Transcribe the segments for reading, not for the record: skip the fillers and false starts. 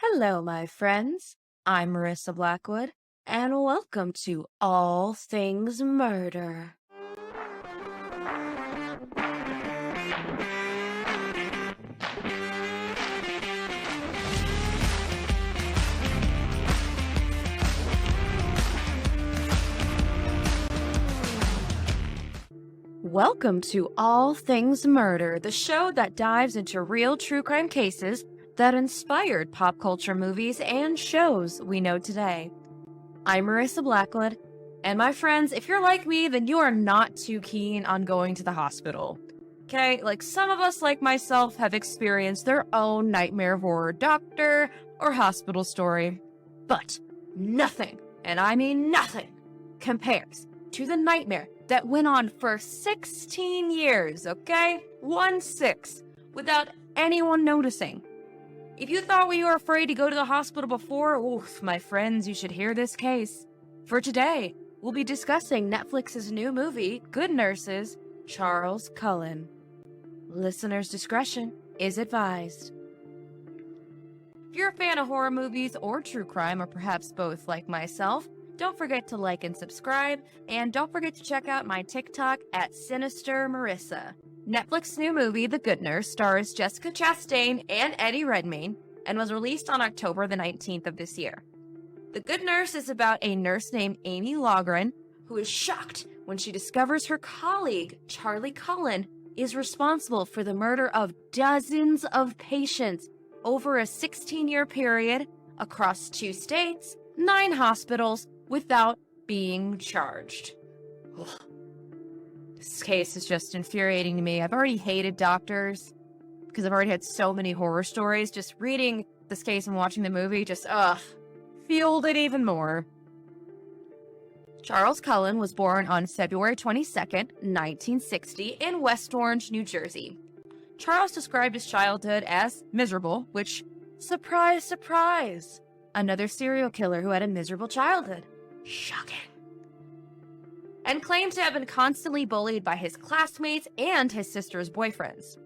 Hello, my friends. I'm Marissa Blackwood, and welcome to All Things Murder. Welcome to All Things Murder, the show that dives into real true crime cases that inspired pop culture movies and shows we know today. I'm Marissa Blackwood, and my friends, if you're like me, then you are not too keen on going to the hospital. Okay, like some of us, like myself, have experienced their own nightmare horror doctor or hospital story. But nothing, and I mean nothing, compares to the nightmare that went on for 16 years, okay? 1-6, without anyone noticing. If you thought you were afraid to go to the hospital before, oof, my friends, you should hear this case. For today, we'll be discussing Netflix's new movie, Good Nurses, Charles Cullen. Listener's discretion is advised. If you're a fan of horror movies or true crime, or perhaps both like myself, don't forget to like and subscribe, and don't forget to check out my TikTok at Sinister Marissa. Netflix's new movie, The Good Nurse, stars Jessica Chastain and Eddie Redmayne, and was released on October the 19th of this year. The Good Nurse is about a nurse named Amy Logren, who is shocked when she discovers her colleague, Charlie Cullen, is responsible for the murder of dozens of patients over a 16-year period across 2 states, 9 hospitals, without being charged. Ugh. This case is just infuriating to me. I've already hated doctors because I've already had so many horror stories. Just reading this case and watching the movie just, fueled it even more. Charles Cullen was born on February 22nd, 1960 in West Orange, New Jersey. Charles described his childhood as miserable, which, surprise, surprise, another serial killer who had a miserable childhood. Shocking. And claimed to have been constantly bullied by his classmates and his sister's boyfriends.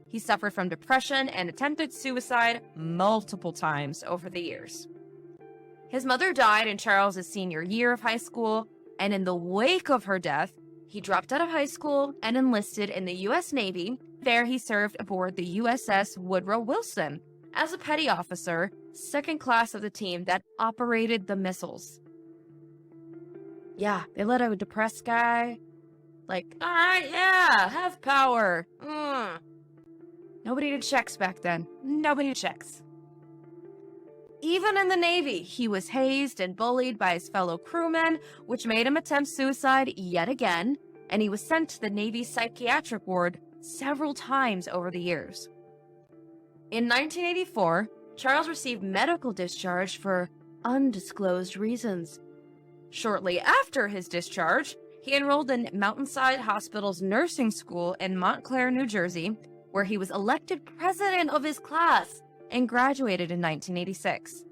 He suffered from depression and attempted suicide multiple times over the years. His mother died in Charles's senior year of high school, and in the wake of her death, he dropped out of high school and enlisted in the U.S. Navy. There he served aboard the USS Woodrow Wilson as a petty officer, second class of the team that operated the missiles. Yeah, they let a depressed guy, like, all right, yeah, have power. Nobody did checks back then. Nobody did checks. Even in the Navy, he was hazed and bullied by his fellow crewmen, which made him attempt suicide yet again, and he was sent to the Navy's psychiatric ward several times over the years. In 1984, Charles received medical discharge for undisclosed reasons. Shortly after his discharge, he enrolled in Mountainside Hospital's nursing school in Montclair, New Jersey, where he was elected president of his class and graduated in 1986.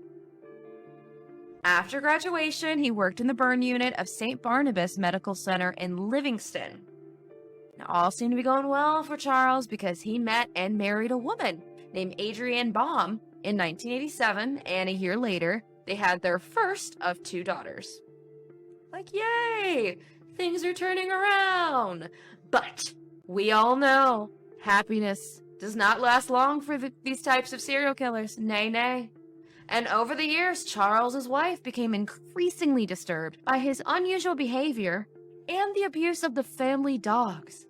After graduation, he worked in the burn unit of St. Barnabas Medical Center in Livingston. Now, all seemed to be going well for Charles because he met and married a woman named Adrienne Baum in 1987, and a year later, they had their first of 2 daughters. Like, yay! Things are turning around! But we all know happiness does not last long for these types of serial killers. Nay, nay. And over the years, Charles's wife became increasingly disturbed by his unusual behavior and the abuse of the family dogs.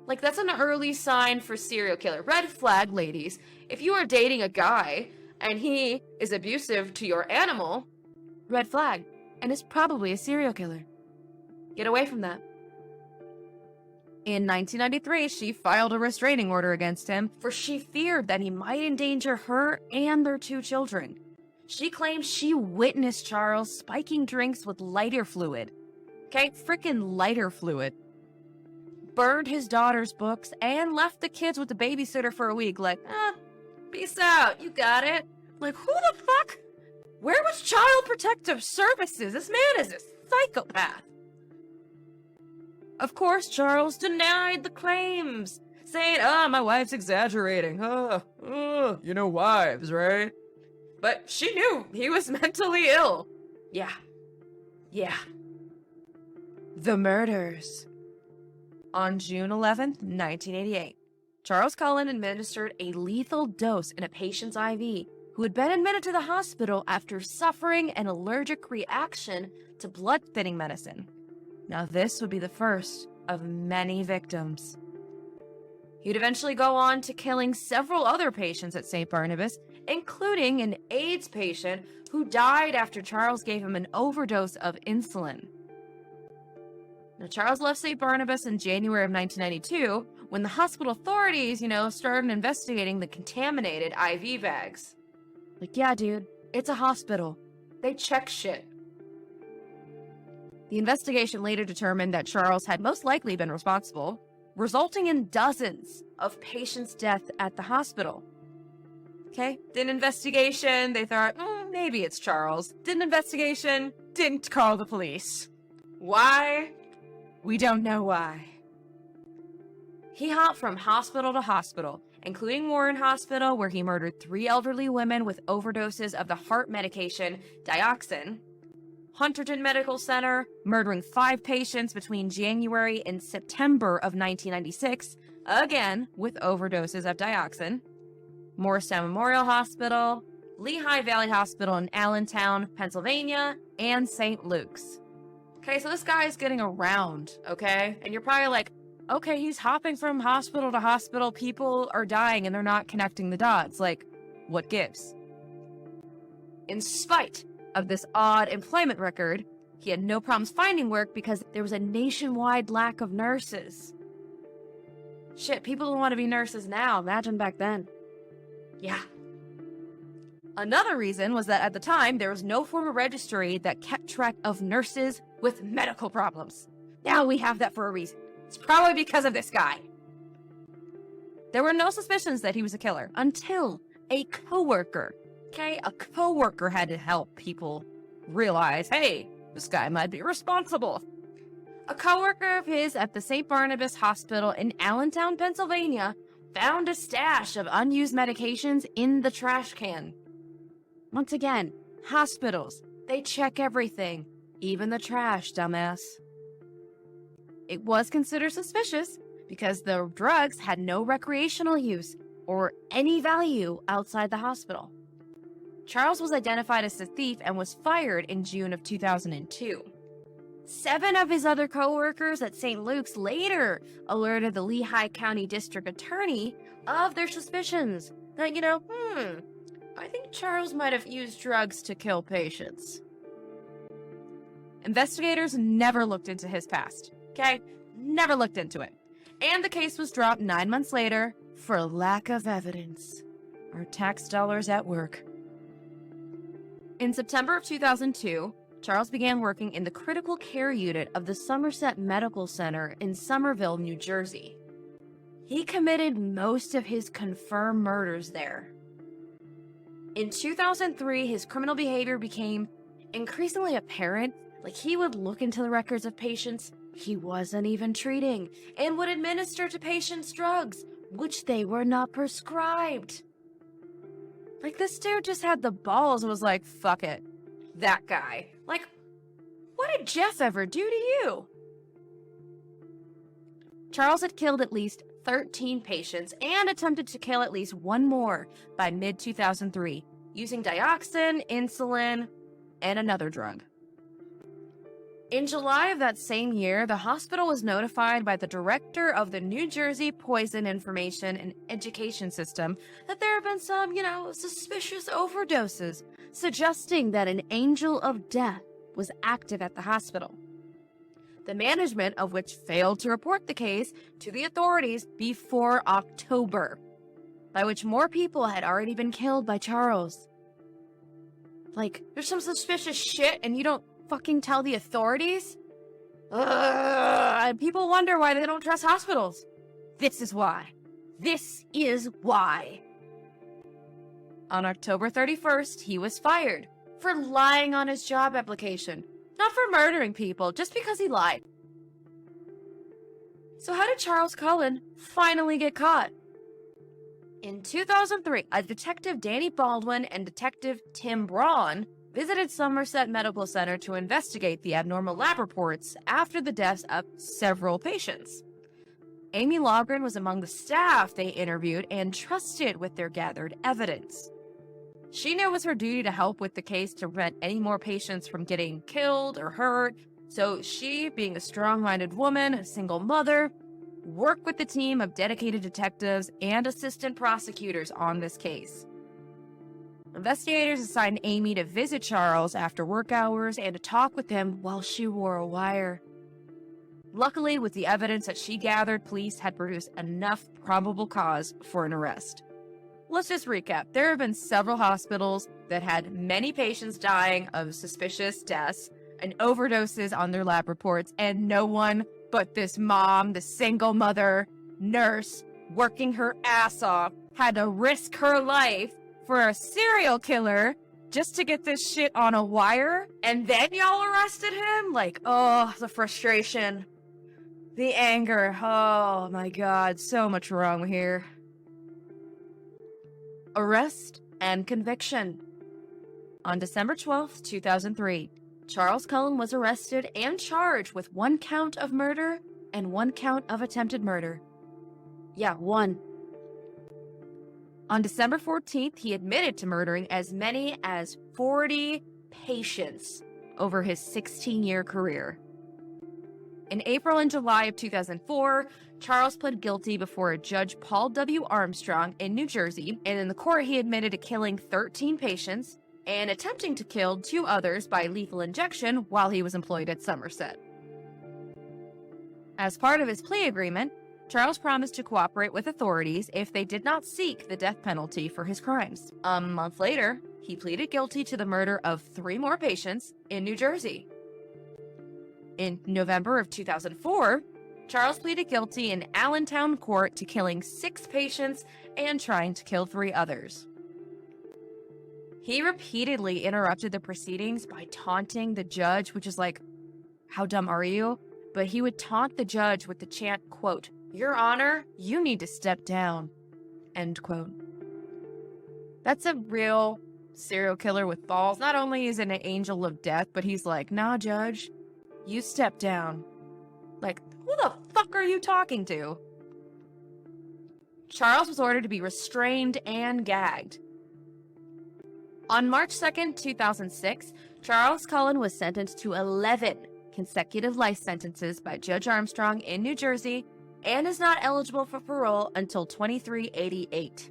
Like, that's an early sign for serial killer. Red flag, ladies. If you are dating a guy and he is abusive to your animal, red flag. And is probably a serial killer. Get away from that. In 1993, she filed a restraining order against him for she feared that he might endanger her and their 2 children. She claims she witnessed Charles spiking drinks with lighter fluid. Okay, frickin' lighter fluid. Burned his daughter's books and left the kids with the babysitter for a week. Like, peace out, you got it. Like, who the fuck? Where was Child Protective Services? This man is a psychopath. Of course, Charles denied the claims, saying, "Oh, my wife's exaggerating. You know wives, right?" But she knew he was mentally ill. Yeah. The murders. On June 11th, 1988, Charles Cullen administered a lethal dose in a patient's IV who had been admitted to the hospital after suffering an allergic reaction to blood-thinning medicine. Now, this would be the first of many victims. He'd eventually go on to killing several other patients at St. Barnabas, including an AIDS patient who died after Charles gave him an overdose of insulin. Now, Charles left St. Barnabas in January of 1992 when the hospital authorities, started investigating the contaminated IV bags. Like, yeah, dude, it's a hospital. They check shit. The investigation later determined that Charles had most likely been responsible, resulting in dozens of patients' deaths at the hospital. Okay, did an investigation, they thought, maybe it's Charles. Did an investigation, didn't call the police. Why? We don't know why. He hopped from hospital to hospital, including Warren Hospital, where he murdered 3 elderly women with overdoses of the heart medication dioxin. Hunterton Medical Center, murdering 5 patients between January and September of 1996, again with overdoses of dioxin. Morristown Memorial Hospital, Lehigh Valley Hospital in Allentown, Pennsylvania, and St. Luke's. Okay, so this guy is getting around, okay? And you're probably like, okay, he's hopping from hospital to hospital, people are dying and they're not connecting the dots. Like, what gives? In spite of this odd employment record, he had no problems finding work because there was a nationwide lack of nurses. Shit, people don't want to be nurses now. Imagine back then. Yeah. Another reason was that at the time, there was no form of registry that kept track of nurses with medical problems. Now we have that for a reason. It's probably because of this guy. There were no suspicions that he was a killer until a coworker. Okay, a coworker had to help people realize, hey, this guy might be responsible. A coworker of his at the St. Barnabas Hospital in Allentown, Pennsylvania, found a stash of unused medications in the trash can. Once again, hospitals, they check everything, even the trash, dumbass. It was considered suspicious because the drugs had no recreational use or any value outside the hospital. Charles was identified as the thief and was fired in June of 2002. 7 of his other co-workers at St. Luke's later alerted the Lehigh County District Attorney of their suspicions that, I think Charles might have used drugs to kill patients. Investigators never looked into his past, okay? Never looked into it. And the case was dropped 9 months later for lack of evidence. Our tax dollars at work. In September of 2002, Charles began working in the critical care unit of the Somerset Medical Center in Somerville, New Jersey. He committed most of his confirmed murders there. In 2003, his criminal behavior became increasingly apparent. Like, he would look into the records of patients he wasn't even treating and would administer to patients drugs, which they were not prescribed. Like, this dude just had the balls and was like, fuck it. That guy. Like, what did Jeff ever do to you? Charles had killed at least 13 patients and attempted to kill at least 1 more by mid-2003, using dioxin, insulin, and another drug. In July of that same year, the hospital was notified by the director of the New Jersey Poison Information and Education System that there have been some, suspicious overdoses, suggesting that an angel of death was active at the hospital. The management of which failed to report the case to the authorities before October, by which more people had already been killed by Charles. Like, there's some suspicious shit and you don't fucking tell the authorities? And people wonder why they don't trust hospitals. This is why. This is why. On October 31st, he was fired for lying on his job application. Not for murdering people, just because he lied. So how did Charles Cullen finally get caught? In 2003, a Detective Danny Baldwin and Detective Tim Braun visited Somerset Medical Center to investigate the abnormal lab reports after the deaths of several patients. Amy Logren was among the staff they interviewed and trusted with their gathered evidence. She knew it was her duty to help with the case to prevent any more patients from getting killed or hurt, so she, being a strong-minded woman, a single mother, worked with the team of dedicated detectives and assistant prosecutors on this case. Investigators assigned Amy to visit Charles after work hours and to talk with him while she wore a wire. Luckily, with the evidence that she gathered, police had produced enough probable cause for an arrest. Let's just recap. There have been several hospitals that had many patients dying of suspicious deaths and overdoses on their lab reports, and no one but this mom, the single mother, nurse, working her ass off, had to risk her life for a serial killer just to get this shit on a wire, and then y'all arrested him? Like, oh, the frustration, the anger, oh my god, so much wrong here. Arrest and conviction. On December 12th, 2003, Charles Cullen was arrested and charged with 1 count of murder and 1 count of attempted murder. Yeah, 1. On December 14th, he admitted to murdering as many as 40 patients over his 16-year career. In April and July of 2004, Charles pled guilty before a Judge Paul W. Armstrong in New Jersey, and in the court he admitted to killing 13 patients and attempting to kill 2 others by lethal injection while he was employed at Somerset. As part of his plea agreement, Charles promised to cooperate with authorities if they did not seek the death penalty for his crimes. A month later, he pleaded guilty to the murder of 3 more patients in New Jersey. In November of 2004, Charles pleaded guilty in Allentown court to killing 6 patients and trying to kill 3 others. He repeatedly interrupted the proceedings by taunting the judge, which is like, how dumb are you? But he would taunt the judge with the chant, quote, "Your Honor, you need to step down," end quote. That's a real serial killer with balls. Not only is it an angel of death, but he's like, nah, judge, you step down. Like, who the fuck are you talking to? Charles was ordered to be restrained and gagged. On March 2nd, 2006, Charles Cullen was sentenced to 11 consecutive life sentences by Judge Armstrong in New Jersey and is not eligible for parole until 2388.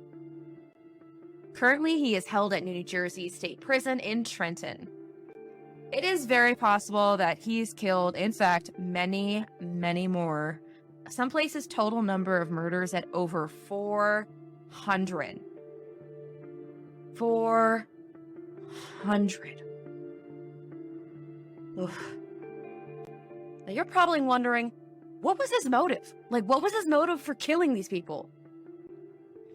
Currently, he is held at New Jersey State Prison in Trenton. It is very possible that he's killed, in fact, many, many more. Some places total number of murders at over 400. 400. Oof. Now you're probably wondering, what was his motive? Like, what was his motive for killing these people?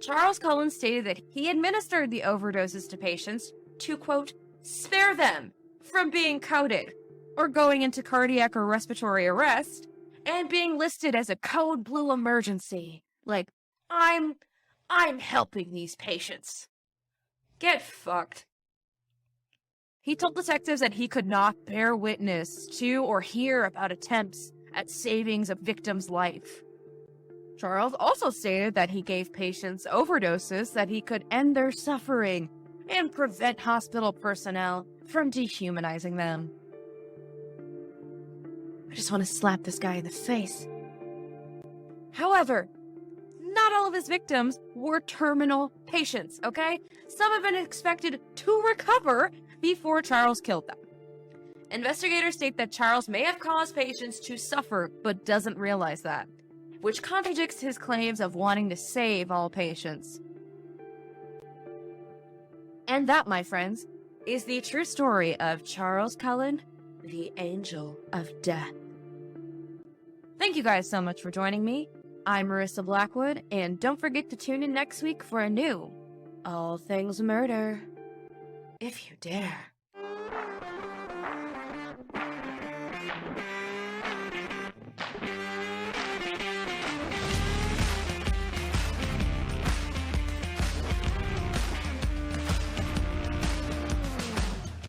Charles Cullen stated that he administered the overdoses to patients to, quote, spare them from being coded or going into cardiac or respiratory arrest and being listed as a code blue emergency. Like, I'm helping these patients. Get fucked. He told detectives that he could not bear witness to or hear about attempts at saving a victim's life. Charles also stated that he gave patients overdoses that he could end their suffering and prevent hospital personnel from dehumanizing them. I just want to slap this guy in the face. However, not all of his victims were terminal patients, okay? Some have been expected to recover before Charles killed them. Investigators state that Charles may have caused patients to suffer, but doesn't realize that, which contradicts his claims of wanting to save all patients. And that, my friends, is the true story of Charles Cullen, the Angel of Death. Thank you guys so much for joining me. I'm Marissa Blackwood, and don't forget to tune in next week for a new All Things Murder, if you dare.